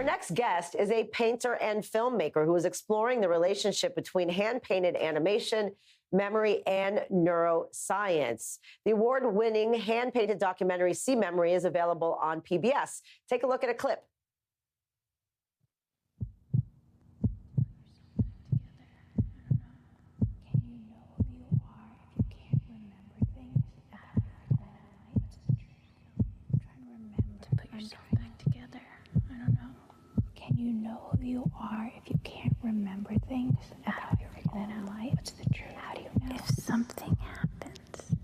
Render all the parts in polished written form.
next guest is a painter and filmmaker who is exploring the relationship between hand-painted animation, memory, and neuroscience. The award-winning hand-painted documentary See Memory is available on PBS. Take a look at a clip. You know who you are if you can't remember things about your own life. What's the truth? How do you know? If something happens.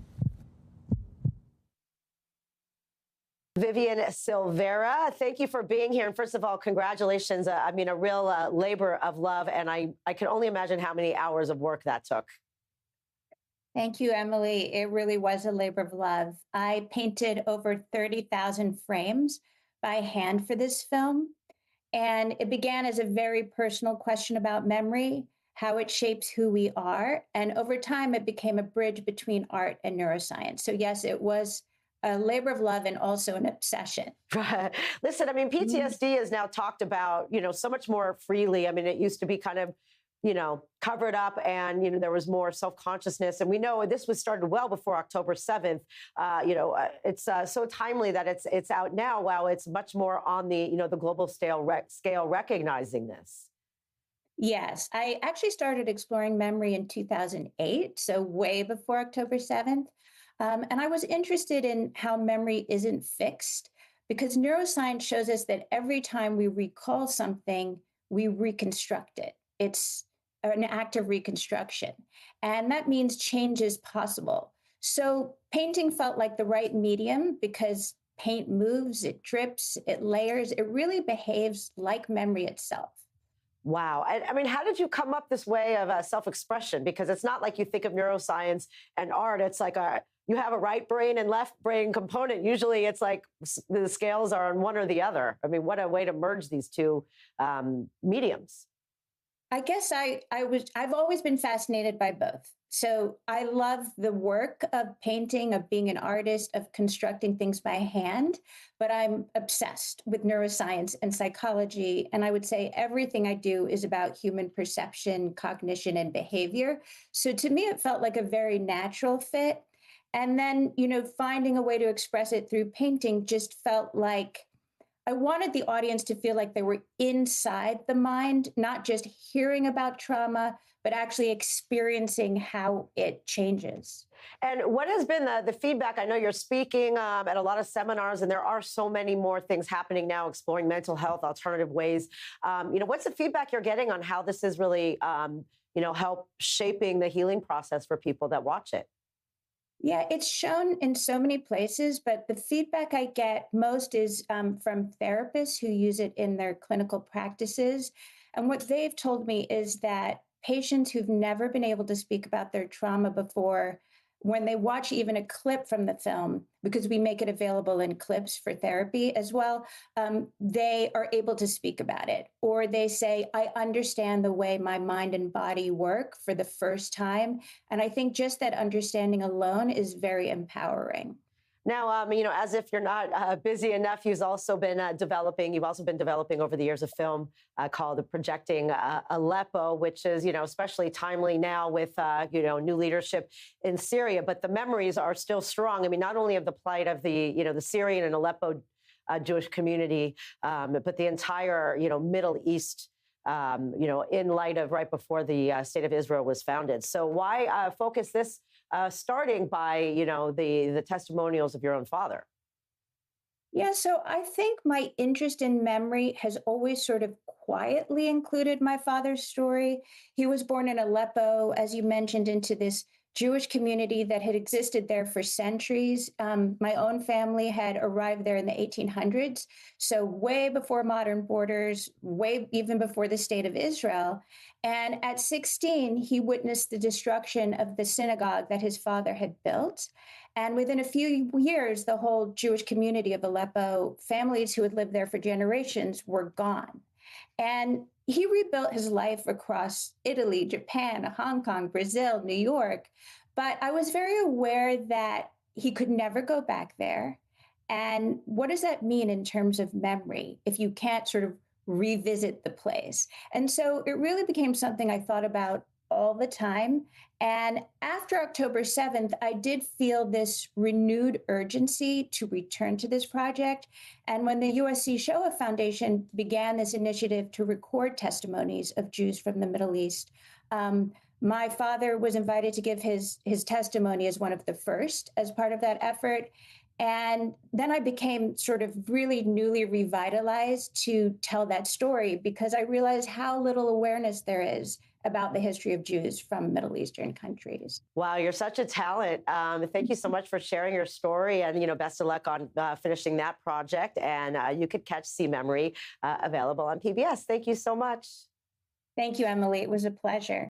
Viviane Silvera, thank you for being here. And first of all, congratulations. I mean, a real labor of love. And I can only imagine how many hours of work that took. Thank you, Emily. It really was a labor of love. I painted over 30,000 frames by hand for this film. And it began as a very personal question about memory, how it shapes who we are. And over time, it became a bridge between art and neuroscience. So yes, it was a labor of love and also an obsession. Listen, I mean, PTSD is now talked about, so much more freely. I mean, it used to be kind of, covered up and, there was more self-consciousness. And we know this was started well before October 7th. It's so timely that it's out now. Wow, it's much more on the, the global scale recognizing this. Yes, I actually started exploring memory in 2008, so way before October 7th. And I was interested in how memory isn't fixed because neuroscience shows us that every time we recall something, we reconstruct it. It's an act of reconstruction. And that means change is possible. So painting felt like the right medium because paint moves, it drips, it layers, it really behaves like memory itself. Wow. I mean, how did you come up this way of self-expression? Because it's not like you think of neuroscience and art. It's like you have a right brain and left brain component. Usually it's like the scales are on one or the other. I mean, what a way to merge these two mediums. I guess I've always been fascinated by both. So I love the work of painting, of being an artist, of constructing things by hand, but I'm obsessed with neuroscience and psychology. And I would say everything I do is about human perception, cognition, and behavior. So to me, it felt like a very natural fit. And then, finding a way to express it through painting just felt like I wanted the audience to feel like they were inside the mind, not just hearing about trauma, but actually experiencing how it changes. And what has been the feedback? I know you're speaking at a lot of seminars, and there are so many more things happening now, exploring mental health, alternative ways. What's the feedback you're getting on how this is really, help shaping the healing process for people that watch it? Yeah, it's shown in so many places, but the feedback I get most is from therapists who use it in their clinical practices. And what they've told me is that patients who've never been able to speak about their trauma before, when they watch even a clip from the film, because we make it available in clips for therapy as well, they are able to speak about it. Or they say, I understand the way my mind and body work for the first time. And I think just that understanding alone is very empowering. Now, as if you're not busy enough, you've also been developing over the years a film called Projecting Aleppo, which is, especially timely now with, new leadership in Syria. But the memories are still strong. I mean, not only of the plight of the Syrian and Aleppo Jewish community, but the entire, Middle East, in light of right before the state of Israel was founded. So why focus this starting by, the testimonials of your own father? Yeah, so I think my interest in memory has always sort of quietly included my father's story. He was born in Aleppo, as you mentioned, into this Jewish community that had existed there for centuries. My own family had arrived there in the 1800s, so way before modern borders, way even before the state of Israel. And at 16, he witnessed the destruction of the synagogue that his father had built. And within a few years, the whole Jewish community of Aleppo, families who had lived there for generations, were gone. And he rebuilt his life across Italy, Japan, Hong Kong, Brazil, New York. But I was very aware that he could never go back there. And what does that mean in terms of memory if you can't sort of revisit the place. And so it really became something I thought about all the time. And after October 7th, I did feel this renewed urgency to return to this project. And when the USC Shoah Foundation began this initiative to record testimonies of Jews from the Middle East, my father was invited to give his testimony as one of the first as part of that effort. And then I became sort of really newly revitalized to tell that story because I realized how little awareness there is about the history of Jews from Middle Eastern countries. Wow, you're such a talent. Thank you so much for sharing your story, and best of luck on finishing that project. And you could catch See Memory available on PBS. Thank you so much. Thank you, Emily. It was a pleasure.